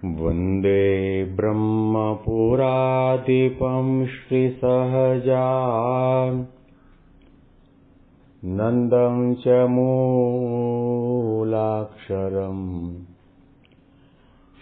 वन्दे ब्रह्मपुराधिपं श्रीसहजानन्दं च मूलाक्षरम्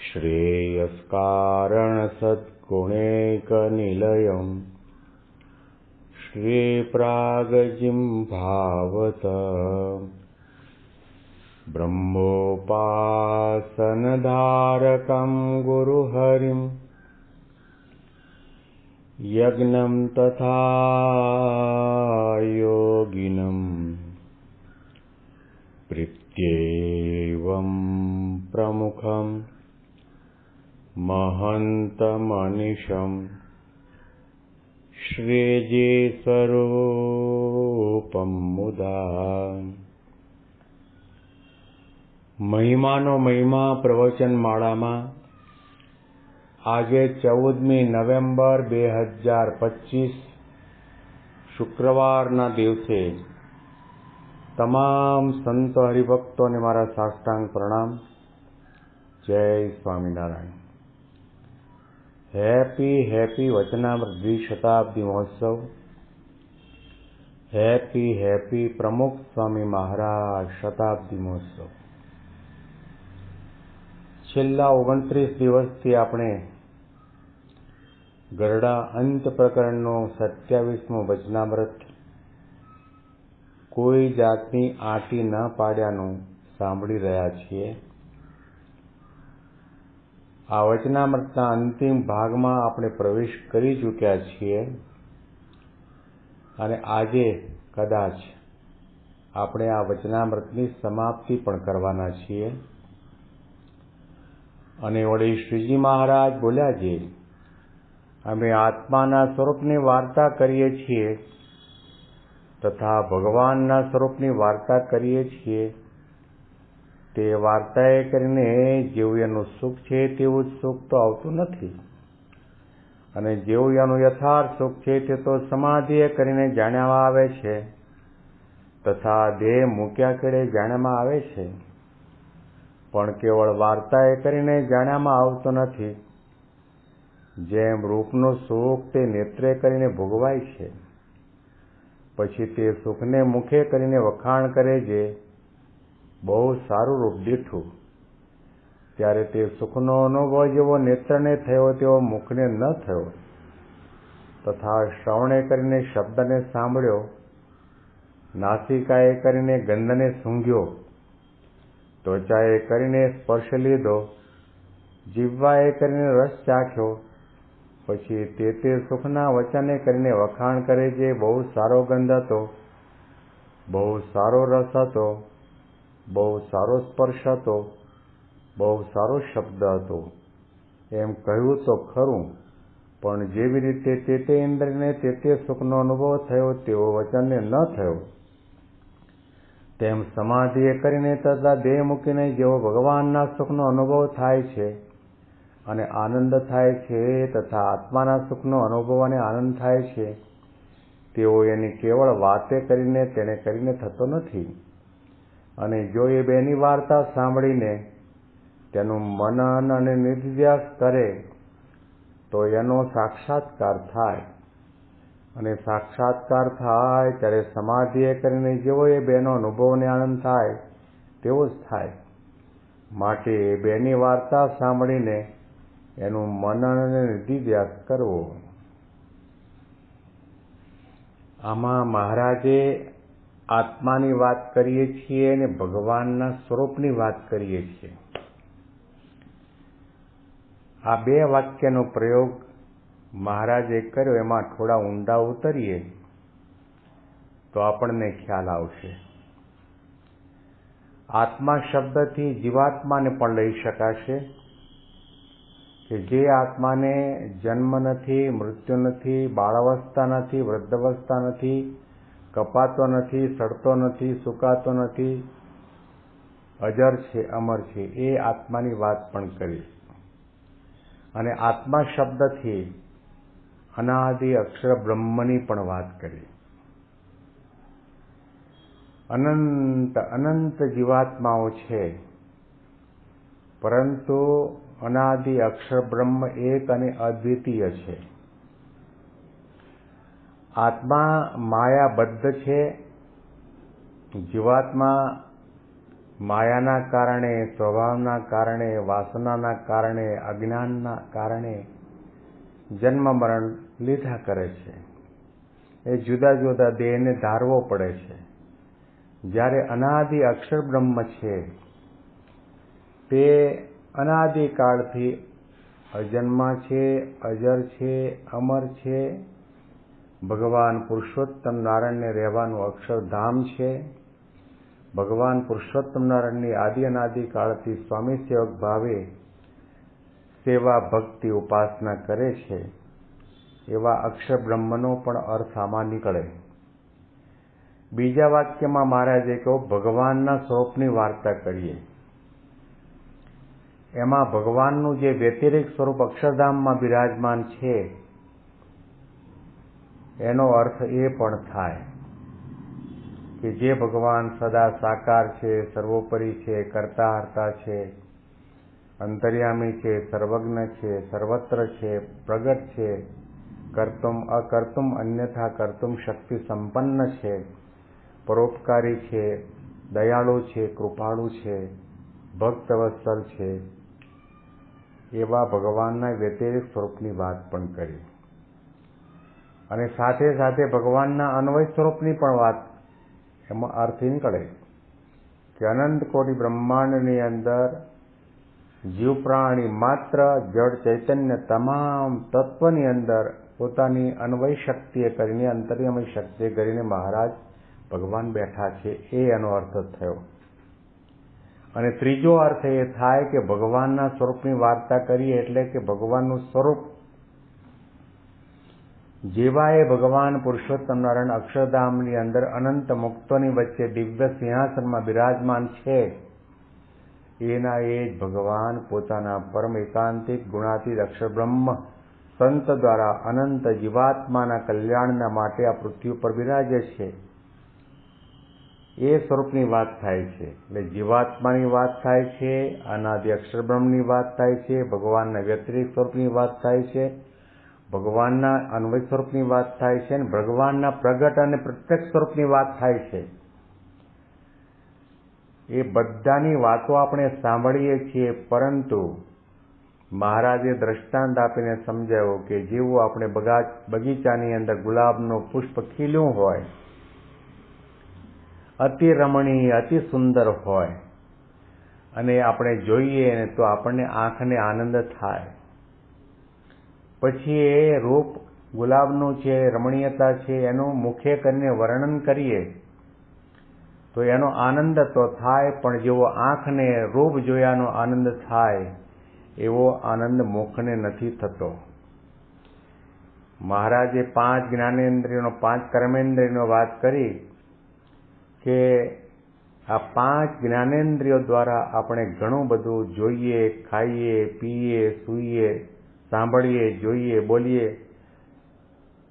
श्रेयस्कारणसद्गुणैकनिलयम् श्रीप्रागजिह्वावत ब्रह्मोपासनधारकं गुरुहरिं यज्ञं तथा योगिनं प्रीत्येवं प्रमुखं महन्तमनिशं श्रीजीस्वरूपं मुदा। મહિમાનો મહિમા પ્રવચન માળામાં આજે 14મી નવેમ્બર 2025 શુક્રવારના દિવસે તમામ સંતો હરિભક્તોને મારા સાષ્ટાંગ પ્રણામ. જય સ્વામિનારાયણ. હેપી વચનામૃત દ્વિશતાબ્દી મહોત્સવ. હેપી પ્રમુખ સ્વામી મહારાજ શતાબ્દી મહોત્સવ. છેલ્લા 29 દિવસથી આપણે ગરડા અંત પ્રકરણનો 27મો વચનામૃત કોઈ જાતની આંટી ન પાડ્યાનું સાંભળી રહ્યા છીએ. આ વચનામૃતના અંતિમ ભાગમાં આપણે પ્રવેશ કરી ચૂક્યા છીએ અને આજે કદાચ આપણે આ વચનામૃતની સમાપ્તિ પણ કરવાના છીએ. અને વળી શ્રીજી મહારાજ બોલ્યા છે, અમે આત્માના સ્વરૂપની વાર્તા કરીએ છીએ તથા ભગવાનના સ્વરૂપની વાર્તા કરીએ છીએ. તે વાર્તાએ કરીને જેવું એનું સુખ છે તેવું જ સુખ તો આવતું નથી, અને જેવું એનું યથાર્થ સુખ છે તે તો સમાધિએ કરીને જાણ્યામાં આવે છે તથા દેહ મૂક્યા કેળે જાણ્યામાં આવે છે, પણ કેવળ વાર્તાએ કરીને જાણ્યામાં આવતો નથી. જેમ રૂપનું સુખ તે નેત્રે કરીને ભોગવાય છે, પછી તે સુખને મુખે કરીને વખાણ કરે છે, બહુ સારું રૂપ દીઠું, ત્યારે તે સુખનો અનુભવ જેવો નેત્રને થયો તેવો મુખને ન થયો. તથા શ્રવણે કરીને શબ્દને સાંભળ્યો, નાસિકાએ કરીને ગંધને સૂંઘ્યો, ત્વચાએ કરીને સ્પર્શ લીધો, જીહ્વાએ કરીને રસ ચાખ્યો, પછી તે સુખના વચને કરીને વખાણ કરે છે, બહુ સારો ગંધ હતો, બહુ સારો રસ હતો, બહુ સારો સ્પર્શ હતો, બહુ સારો શબ્દ હતો. એમ કહ્યું તો ખરું, પણ જેવી રીતે તે ઇન્દ્રિયને તે સુખનો અનુભવ થયો તેવો વચનને ન થયો, તેમ સમાધિએ કરીને તથા દેહ મૂકીને જેવો ભગવાનના સુખનો અનુભવ થાય છે અને આનંદ થાય છે, તથા આત્માના સુખનો અનુભવ અને આનંદ થાય છે, તેવો એની કેવળ વાતે કરીને તેને કરીને થતો નથી. અને જો એ બેની વાર્તા સાંભળીને તેનું મનન અને નિધિધ્યાસ કરે તો એનો સાક્ષાત્કાર થાય, અને સાક્ષાત્કાર થાય ત્યારે સમાધિએ કરીને જેવો એ બેનો અનુભવ અને આનંદ થાય તેવો જ થાય. માટે એ બેની વાર્તા સાંભળીને એનું મનન અને નિધિધ્યાસ કરવો. આમાં મહારાજે આત્માની વાત કરીએ છીએ અને ભગવાનના સ્વરૂપની વાત કરીએ છીએ. આ બે વાક્યનો પ્રયોગ મહારાજે કર્યો, એમાં થોડા ઊંડા ઉતરીએ તો આપણને ખ્યાલ આવશે. આત્મા શબ્દથી જીવાત્માને પણ લઈ શકાશે કે જે આત્માને જન્મ નથી, મૃત્યુ નથી, બાળાવસ્થા નથી, વૃદ્ધાવસ્થા નથી, કપાતો નથી, સડતો નથી, સુકાતો નથી, અજર છે, અમર છે, એ આત્માની વાત પણ કરી. અને આત્મા શબ્દથી અનાદિ અક્ષર બ્રહ્મની પણ વાત કરી. અનંત જીવાત્માઓ છે, પરંતુ અનાદિ અક્ષર બ્રહ્મ એક અને અદ્વિતીય છે. આત્મા માયાબદ્ધ છે. જીવાત્મા માયાના કારણે, સ્વભાવના કારણે, વાસનાના કારણે, અજ્ઞાનના કારણે જન્મ મરણ લીધા કરે છે. એ જુદા જુદા દેહને ધારવો પડે છે. જ્યારે અનાદિ અક્ષર બ્રહ્મ છે તે અનાદિકાળથી અજન્મા છે, અજર છે, અમર છે. ભગવાન પુરુષોત્તમ નારાયણને રહેવાનું અક્ષરધામ છે. ભગવાન પુરુષોત્તમ નારાયણની આદિ અનાદિકાળથી સ્વામી સેવક ભાવે સેવા ભક્તિ ઉપાસના કરે છે. એવા અક્ષર બ્રહ્મનો પણ અર્થ આમાં નીકળે. બીજા વાક્યમાં મહારાજે કહ્યું ભગવાનના સ્વરૂપની વાર્તા કરીએ. એમાં ભગવાનનું જે વ્યતિરેક સ્વરૂપ અક્ષરધામમાં બિરાજમાન છે એનો અર્થ એ પણ થાય કે જે ભગવાન સદા સાકાર છે, સર્વોપરી છે, કર્તા હર્તા છે, અંતર્યામી છે, સર્વજ્ઞ છે, સર્વત્ર છે, પ્રગટ છે, કર્તુમ અકર્તુમ અન્યથા કર્તુમ શક્તિ સંપન્ન છે, પરોપકારી છે, દયાળુ છે, કૃપાળુ છે, ભક્તવત્સલ છે. એવા ભગવાનના વ્યતિરેક સ્વરૂપની વાત પણ કરી અને સાથે સાથે ભગવાનના અન્વય સ્વરૂપની પણ વાત એમાં અર્થ નીકળે કે અનંત કોટી બ્રહ્માંડની અંદર જીવ પ્રાણી માત્ર જળ ચૈતન્ય તમામ તત્વની અંદર પોતાની અન્વય શક્તિએ કરીને, અંતર્યામી શક્તિએ કરીને મહારાજ ભગવાન બેઠા છે. એ એનો અર્થ થયો. અને ત્રીજો અર્થ એ થાય કે ભગવાનના સ્વરૂપની વાર્તા કરીએ એટલે કે ભગવાનનું સ્વરૂપ જેવા એ ભગવાન પુરુષોત્તમ નારાયણ અક્ષરધામની અંદર અનંત મુક્તોની વચ્ચે દિવ્ય સિંહાસનમાં બિરાજમાન છે એના એ જ ભગવાન પોતાના પરમ એકાંતિક ગુણાતીત અક્ષર બ્રહ્મ સંત દ્વારા અનંત જીવાત્માના કલ્યાણના માટે આ પૃથ્વી ઉપર બિરાજે છે. એ સ્વરૂપની વાત થાય છે. એટલે જીવાત્માની વાત થાય છે, અનાદિ અક્ષર બ્રહ્મની વાત થાય છે, ભગવાનના વ્યતિરેક સ્વરૂપની વાત થાય છે, ભગવાનના અન્વય સ્વરૂપની વાત થાય છે અને ભગવાનના પ્રગટ અને પ્રત્યક્ષ સ્વરૂપની વાત થાય છે. એ બધાની વાતો આપણે સાંભળીએ છીએ, પરંતુ મહારાજે દ્રષ્ટાંત આપીને સમજાવ્યું કે જેવું આપણે બગીચાની અંદર ગુલાબનું પુષ્પ ખીલ્યું હોય, અતિ રમણીય, અતિ સુંદર હોય અને આપણે જોઈએ તો આપણને આંખને આનંદ થાય. પછી એ રૂપ ગુલાબનું છે, રમણીયતા છે, એનું મુખે કરીને વર્ણન કરીએ તો એનો આનંદ તો થાય, પણ જેવો આંખને રૂપ જોયાનો આનંદ થાય એવો આનંદ મુખને નથી થતો. મહારાજે 5 જ્ઞાનેન્દ્રિયોનો, 5 કર્મેન્દ્રિયોનો વાત કરી કે આ 5 જ્ઞાનેન્દ્રિયો દ્વારા આપણે ઘણું બધું જોઈએ, ખાઈએ, પીએ, સૂઈએ, સાંભળીએ, જોઈએ, બોલીએ.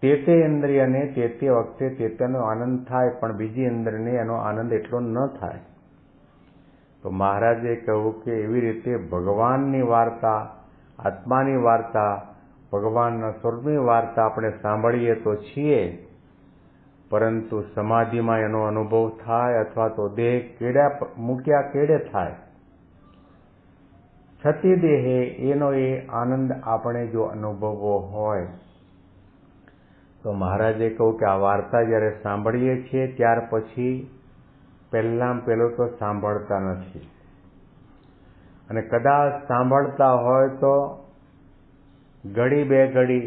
તે ઇન્દ્રિયને તે વખતે તેનો આનંદ થાય, પણ બીજી ઇન્દ્રિયને એનો આનંદ એટલો ન થાય. તો મહારાજે કહ્યું કે એવી રીતે ભગવાનની વાર્તા, આત્માની વાર્તા, ભગવાનના સ્વરૂપની વાર્તા આપણે સાંભળીએ તો છીએ, પરંતુ સમાધિમાં એનો અનુભવ થાય અથવા તો દેહ મૂક્યા કેડે થાય, છતી દેહે એનો એ આનંદ આપણે જો અનુભવવો હોય તો મહારાજે કહ્યું કે આ વાર્તા જ્યારે સાંભળીએ છીએ ત્યાર પછી પહેલું તો સાંભળતા નથી, અને કદાચ સાંભળતા હોય તો ઘડી બે ઘડી,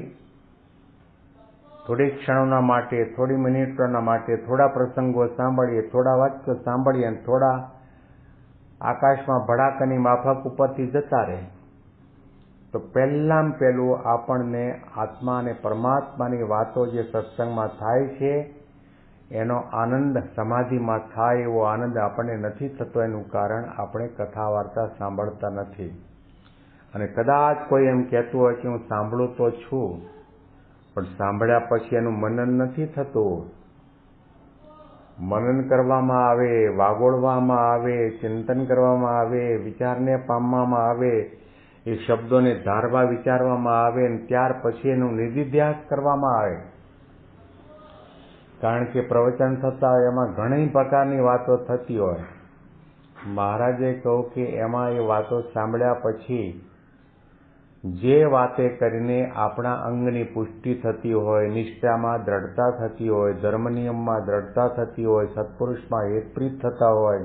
થોડી ક્ષણોના માટે, થોડી મિનિટોના માટે થોડા પ્રસંગો સાંભળીએ, થોડા વાક્યો સાંભળીએ અને થોડા આકાશમાં ભડાકાની માફક ઉપરથી જતા રહે. તો પહેલું આપણને આત્મા અને પરમાત્માની વાતો જે સત્સંગમાં થાય છે એનો આનંદ સમાધિમાં થાય એવો આનંદ આપણને નથી થતો. એનું કારણ આપણે કથા વાર્તા સાંભળતા નથી. અને કદાચ કોઈ એમ કહેતું હોય કે હું સાંભળું તો છું, પણ સાંભળ્યા પછી એનું મનન નથી થતું. મનન કરવામાં આવે, વાગોળવામાં આવે, ચિંતન કરવામાં આવે, વિચારને પામવામાં આવે, એ શબ્દોને ધારવા વિચારવામાં આવે અને ત્યાર પછી એનું નિધિધ્યાસ કરવામાં આવે. કારણ કે પ્રવચન થતા એમાં ઘણી પ્રકારની વાતો થતી હોય. મહારાજે કહ્યું કે એમાં એ વાતો સાંભળ્યા પછી જે વાતે કરીને આપણા અંગની પુષ્ટિ થતી હોય, નિષ્ઠામાં દ્રઢતા થતી હોય, ધર્મ નિયમમાં દ્રઢતા થતી હોય, સત્પુરુષમાં હેતપ્રીત થતા હોય,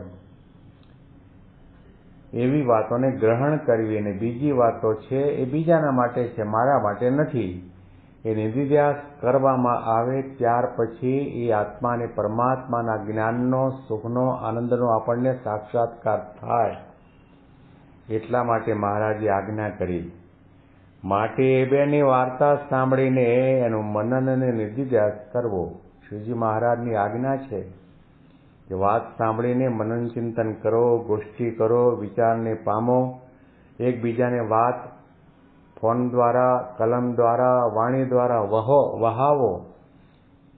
એવી વાતોને ગ્રહણ કરવી. અને બીજી વાતો છે એ બીજાના માટે છે, મારા માટે નથી. એ નિધિધ્યાસ કરવામાં આવે ત્યાર પછી એ આત્મા અને પરમાત્માના જ્ઞાનનો, સુખનો, આનંદનો આપણને સાક્ષાત્કાર થાય. એટલા માટે મહારાજે આજ્ઞા કરી. માટે એ બેની વાર્તા સાંભળીને એનું મનન અને નિધિધ્યાસ કરવો. શ્રીજી મહારાજની આજ્ઞા છે કે વાત સાંભળીને મનન ચિંતન કરો, ગોષ્ઠી કરો, વિચારને પામો, એકબીજાને વાત ફોન દ્વારા, કલમ દ્વારા, વાણી દ્વારા વહાવો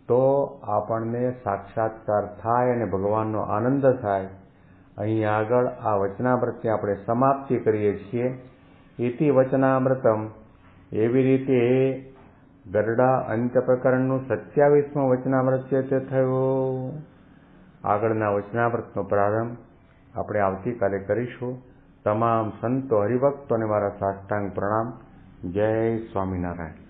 તો આપણને સાક્ષાત્કાર થાય અને ભગવાનનો આનંદ થાય. અહીં આગળ આ વચનામૃતની આપણે સમાપ્તિ કરીએ છીએ. ઇતિ વચનામૃતમ. એવી રીતે ગરડા અંત્ય પ્રકરણનું 27મું વચનામૃત છે તે થયું. આગળના વચનામૃતનો પ્રારંભ આપણે આવતીકાલે કરીશું. તમામ સંતો હરિભક્તોને મારા સાષ્ટાંગ પ્રણામ. જય સ્વામિનારાયણ.